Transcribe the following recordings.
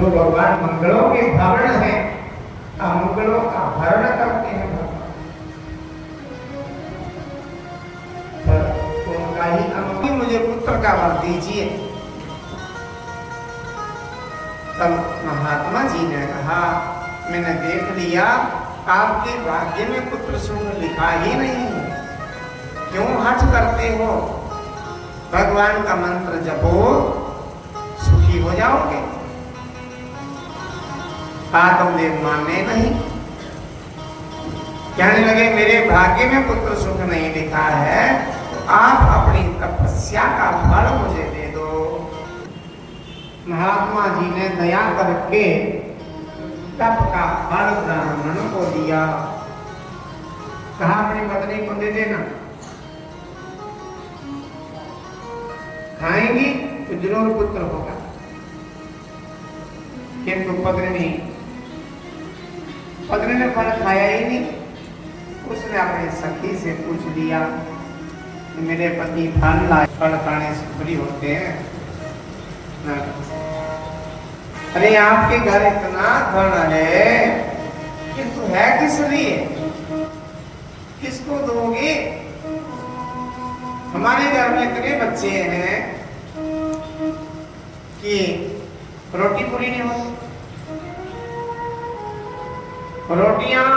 जो भगवान मंगलों के भरण है, अमंगलों का हरण करते हैं भगवान, पर उनका ही अमंगल, मुझे पुत्र का वर दीजिए। तब महात्मा जी ने कहा, मैंने देख लिया आपके भाग्य में पुत्र सुख लिखा ही नहीं, क्यों हठ करते हो? भगवान का मंत्र जपो, सुखी हो जाओगे। आत्मदेव माने नहीं, कहने लगे मेरे भाग्य में पुत्र सुख नहीं लिखा है, तो आप अपनी तपस्या का फल मुझे दे दो। महात्मा जी ने दया करके तप का फल ब्राह्मण को दिया। कहा अपनी पत्नी को दे देना, खाएंगी तो जरूर पुत्र होगा। किंतु पत्नी ने फल खाया ही नहीं। उसने अपने सखी से पूछ लिया, मेरे पति फल लाए, फल खाने से फ्री होते हैं? अरे आपके घर इतना धन है, किंतु है किस लिए? किसको दोगे? हमारे घर में इतने बच्चे हैं कि रोटी पूरी नहीं होती, रोटियां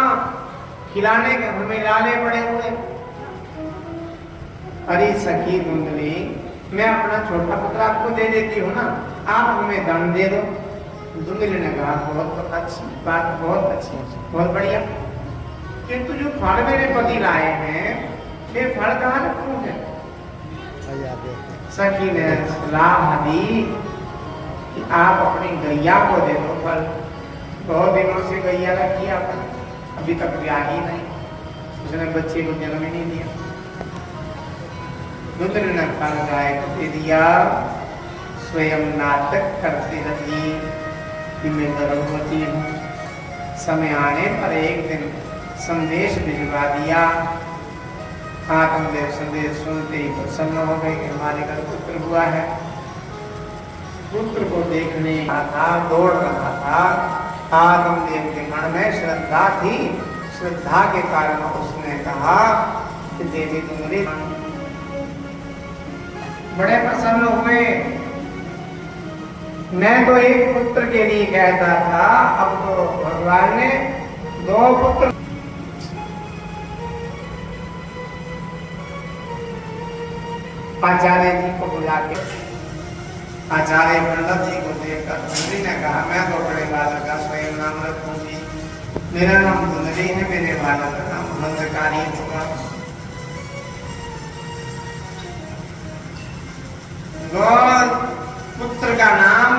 खिलाने के हमें लाले पड़े हुए। अरे सखी धुंधली, मैं अपना छोटा पुत्र आपको दे देती हूँ ना, आप हमें दान दे दो। धुंधली ने कहा बहुत अच्छी बात, बहुत अच्छी, बहुत बढ़िया, किंतु जो फल मेरे पति लाए हैं वे फल कहाँ रखूंगे? सखी ने सलाह दी कि आप अपनी गैया को दे दो फल। बहुत दिनों से गैया रखी आपने, अभी तक ब्याह ही नहीं, उसने बच्चे को जन्म ही नहीं दिया। रुद्र ने फल गाय को दे दिया। स्वयं नाटक करती रही कि मैं गर्भवती हूँ। समय आने पर एक दिन संदेश भिजवा दिया। आत्मदेव संदेश सुनते ही प्रसन्न हो गए कि हमारे घर पुत्र हुआ है। पुत्र को देखने था, दौड़ रहा था। आत्मदेव के मन में श्रद्धा थी, श्रद्धा के कारण उसने कहा कि देवी तुम्हारी, बड़े प्रसन्न हुए। मैं तो एक पुत्र के लिए कहता था, अब तो भगवान ने 2 पुत्र। आचार्य जी को बुला के आचार्य पंडित जी को देखकर धुंधली ने कहा, मैं तो बड़े बालक का स्वयं नाम रखूंगी। मेरा नाम धुंधली है, मेरे बालक का नाम मंदकारी होगा। पुत्र का नाम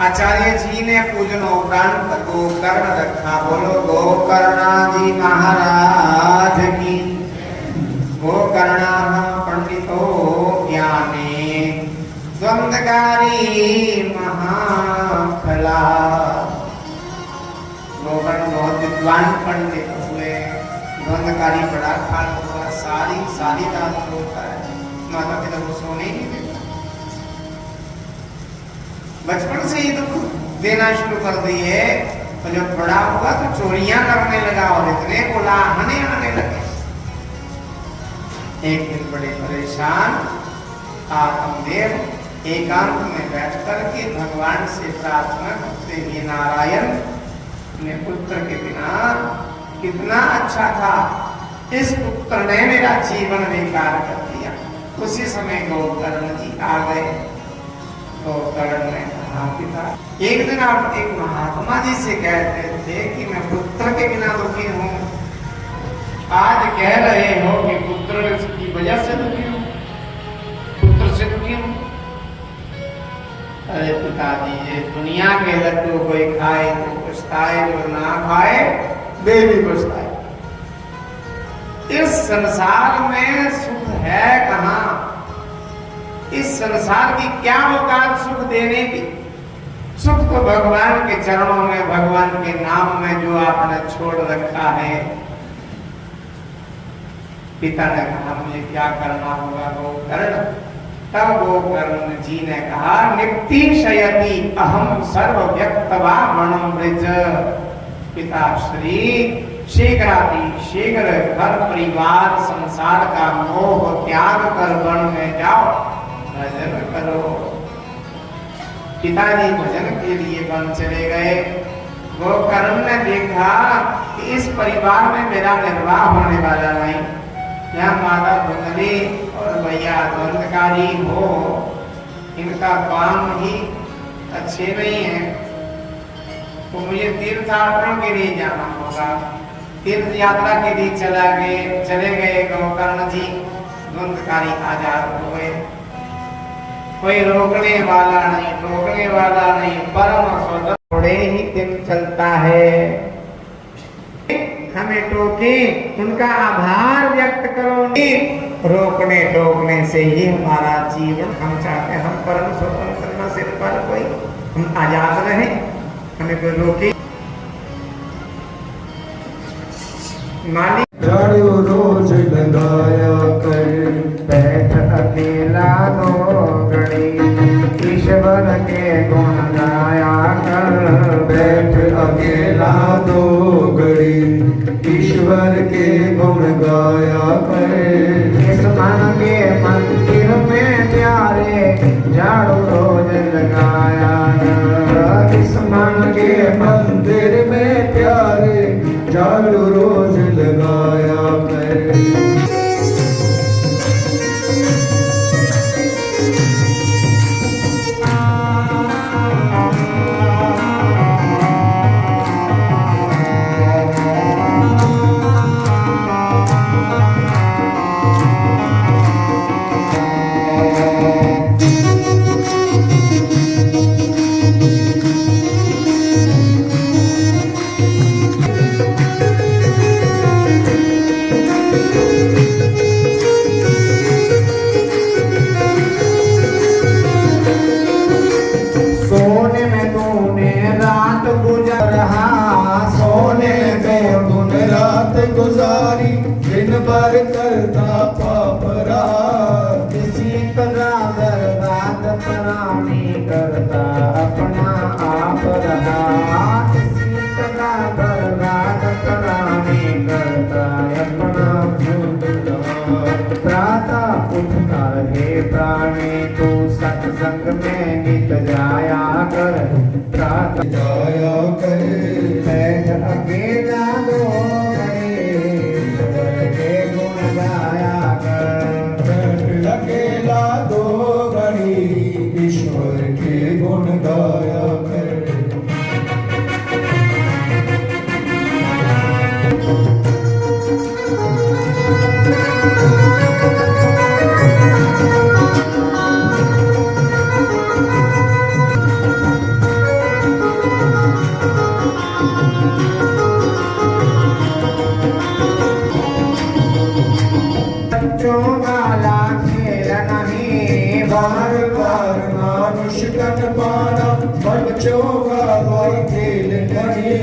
आचार्य जी ने पूजन उपरांत गोकर्ण रखा। बोलो गोकर्णादि महाराज की। गोकर्णा पंडितो ज्ञानी द्वंद्वकारी महाफला। गोकर्ण बहुत विद्वान पंडित हुए, द्वंद्वकारी बड़ा खान हुआ, सारी रात होता है, माता पिता को सोने ही नहीं देता। बचपन से ही दुख देना शुरू कर दिए, तो जब बड़ा हुआ तो चोरियां करने लगा और इतने उलाहने आने लगे। एक दिन बड़े परेशान आत्मदेव एकांत में बैठ करके भगवान से प्रार्थना करते हुए, नारायण, अपने पुत्र के बिना कितना अच्छा था, इस पुत्र ने मेरा जीवन बेकार कर दिया। उसी समय गोकर्ण जी आ गए। गोकर्ण ने कहा, पिता, एक दिन आप एक महात्मा जी से कहते थे कि मैं पुत्र के बिना दुखी हूँ, आज कह रहे हो कि पुत्र की वजह से दुखी हूँ, पुत्र से दुखी हूँ। अरे पिताजी, ये दुनिया के लड्डू कोई खाए तो पछताए, जो ना खाए वे भी पछताए। इस संसार में सुख है कहाँ? इस संसार की क्या औकात सुख देने की? सुख तो भगवान के चरणों में, भगवान के नाम में जो आपने छोड़ रखा है। पिता ने कहा, मुझे क्या करना होगा गोकर्ण? तब गोकर्ण जी ने कहा नित्य शयति अहम सर्व व्यक्तवा वनम ब्रज। पिताश्री शीघ्राति शीघ्र घर परिवार संसार का मोह त्याग कर वन में जाओ, भजन करो। पिताजी भजन के लिए वन चले गए। गोकर्ण ने देखा कि इस परिवार में मेरा निर्वाह होने वाला नहीं, यहाँ माता धुंधली और भैया द्वंदकारी हो, इनका काम ही अच्छे नहीं है, तो मुझे तीर्थयात्रा के लिए जाना होगा। तीर्थ यात्रा के लिए चले गए गोकर्ण जी। द्वंदकारी आजाद हो गए, कोई रोकने वाला नहीं, परम स्वतंत्र। थोड़े ही दिन चलता है, हमें टोके उनका आभार व्यक्त करो। रोकने टोकने से ही हमारा जीवन, हम चाहते हैं हम परम स्वतंत्र न सिर पर कोई, हम आजाद रहे, हमें कोई रोके। मालिक झाड़ू रोज लगाया कर, बैठ अकेला दो घड़ी, ईश्वर के गुण गाया कर। बैठ अकेला दो घड़ी, ईश्वर के गुण गाया कर। इस मन के मंदिर में प्यारे झाड़ू रोज लगाया कर। इस मन के मंदिर में प्यारे झाड़ू रोज लगाया कर। गुजारी दिन भर करता पाप रहा, किसी तरह बर्बाद करानी करता अपना आप रहा। किसी तरह बर्बाद करानी करता अपना खुद रहा। प्रातः उठता हे प्राणी तू सत्संग में नित जाया कर। प्रातः जाया कर। बैठ अकेला दो अकेला दो घड़ी, ईश्वर के गुण गाया कर। बच्चों वाला खेल नहीं, बार बार मानुष तन पाना, बच्चों का कोई खेल नहीं।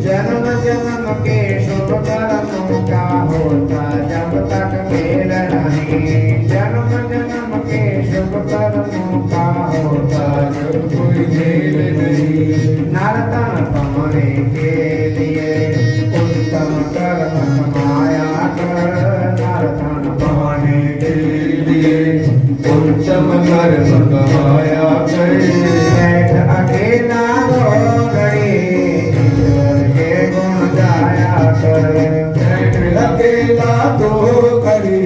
जन्म जन्म के शुभ कर्मों का होता जब तक मेल नहीं। जन्म जन्म के शुभ कर्मों का होता जब कोई खेल नहीं। नर्तन पाने के लिए उत्तम कर्म कमाया कर। नर्तन पाने के लिए उत्तम कर्म कमाया कर। बैठ अकेला दो घड़ी, ईश्वर के गुण गाया कर। बैठ अकेला दो घड़ी,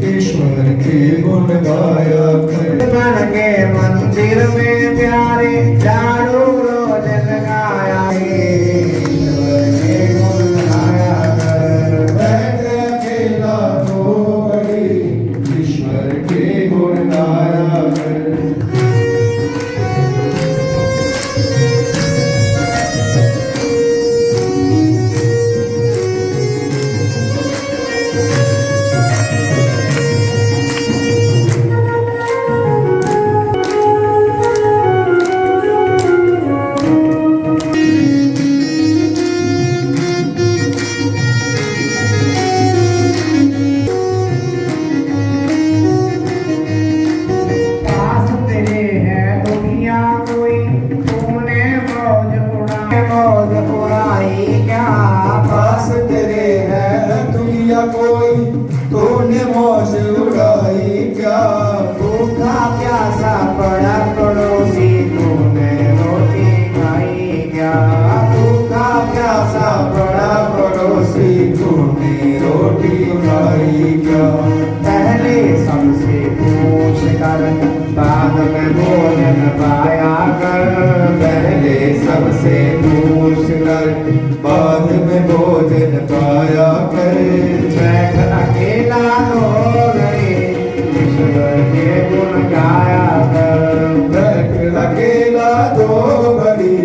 ईश्वर के गुण गाया कर। मन के मंदिर में प्यारे झाड़ू रोज लगाया ईश्वर के गुण गाया कर। बैठ अकेला दो घड़ी, ईश्वर के गुण गाया कर। मौज उड़ाई क्या पास तेरे है दुनिया कोई, तूने मौज उड़ाई क्या। भूखा प्यासा पड़ा पड़ोसी तूने रोटी खाई क्या। भूखा प्यासा बड़ा पड़ोसी तूने रोटी खाई क्या। पहले सबसे पूछ कर बाद में भोजन पाया कर। पहले सबसे पूछ कर बाद में भोजन पाया कर। बैठ अकेला तो गए ईश्वर के गुण गाया कर। बैठ अकेला दो घड़ी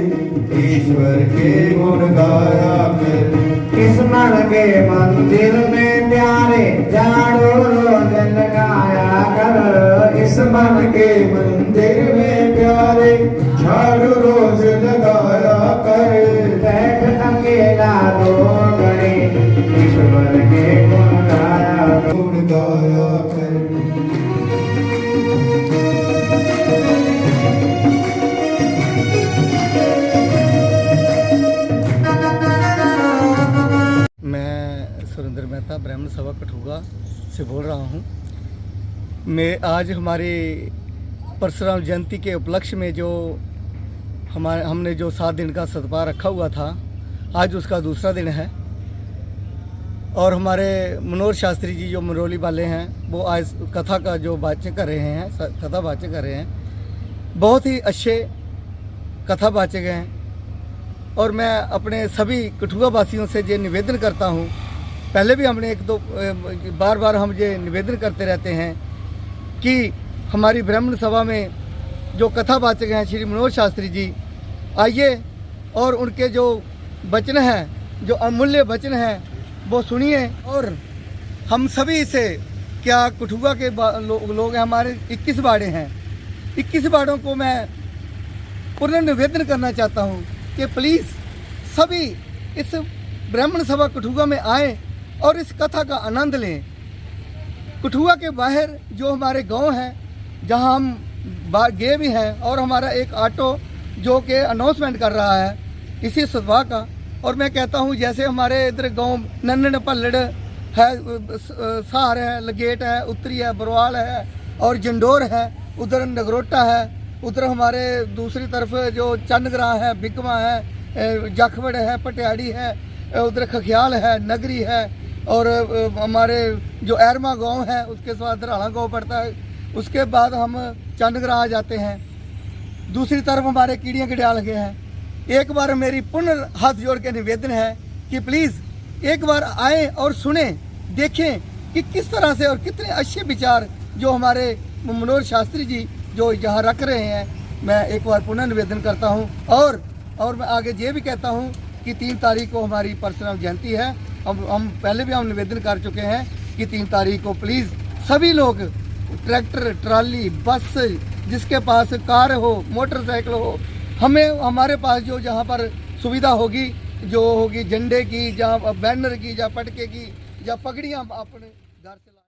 ईश्वर के गुण गाया कर। किस्मत के मंदिर में प्यारे झाड़ू रोज लगाया कर। इस मन के मंदिर में प्यारे झाड़ू रोज लगाया कर। बैठ अकेला दो घड़ी ईश्वर के गुण गाया कर। गुण गाया कर। मैं सुरेंद्र मेहता ब्राह्मण सभा कठुआ से बोल रहा हूँ। मैं आज हमारी परशुराम जयंती के उपलक्ष्य में जो हमने जो 7 दिन का सतपाह रखा हुआ था, आज उसका दूसरा दिन है। और हमारे मनोहर शास्त्री जी जो मरोली वाले हैं, वो आज कथा का जो वाचन कर रहे हैं, कथा वाचन कर रहे हैं। बहुत ही अच्छे कथा वाचक हैं। और मैं अपने सभी कठुआ वासियों से ये निवेदन करता हूँ, पहले भी हमने 1-2 बार हम ये निवेदन करते रहते हैं कि हमारी ब्राह्मण सभा में जो कथा वाचक हैं श्री मनोहर शास्त्री जी, आइए और उनके जो वचन हैं, जो अमूल्य वचन हैं, वो सुनिए। और हम सभी से क्या कठुआ के लोग हैं, हमारे 21 बाड़े हैं। 21 बाड़ों को मैं पुनः निवेदन करना चाहता हूँ कि प्लीज़ सभी इस ब्राह्मण सभा कठुआ में आए और इस कथा का आनंद लें। कठुआ के बाहर जो हमारे गांव हैं, जहां हम गए भी हैं, और हमारा एक ऑटो जो कि अनाउंसमेंट कर रहा है इसी सतपाह का। और मैं कहता हूं जैसे हमारे इधर गांव नन्नन पल्लड़ है, सहार है, लगेट है, उत्तरी है, बरवाल है और जंडोर है, उधर नगरोटा है, उधर हमारे दूसरी तरफ जो चंदग्राह है, बिकमा है, जाखवड़ है, पटियाड़ी है, उधर खख्याल है, नगरी है, और हमारे जो एरमा गांव है उसके बाद धराड़ा गांव पड़ता है। उसके बाद हम चंदग्राह आ जाते हैं। दूसरी तरफ हमारे कीड़ियाँ गडियाल के हैं। एक बार मेरी पुनः हाथ जोड़ के निवेदन है कि प्लीज़ एक बार आए और सुने, देखें कि किस तरह से और कितने अच्छे विचार जो हमारे मनोहर शास्त्री जी जो यहाँ रख रहे हैं। मैं एक बार पुनः निवेदन करता हूँ। और मैं आगे ये भी कहता हूँ कि 3 तारीख को हमारी परशुराम जयंती है। हम पहले भी हम निवेदन कर चुके हैं कि 3 तारीख को प्लीज़ सभी लोग, ट्रैक्टर, ट्राली, बस, जिसके पास कार हो, मोटरसाइकिल हो, हमें हमारे पास जो जहाँ पर सुविधा होगी, जो होगी झंडे की, जहाँ बैनर की, या पटके की, या पगड़ियाँ अपने घर से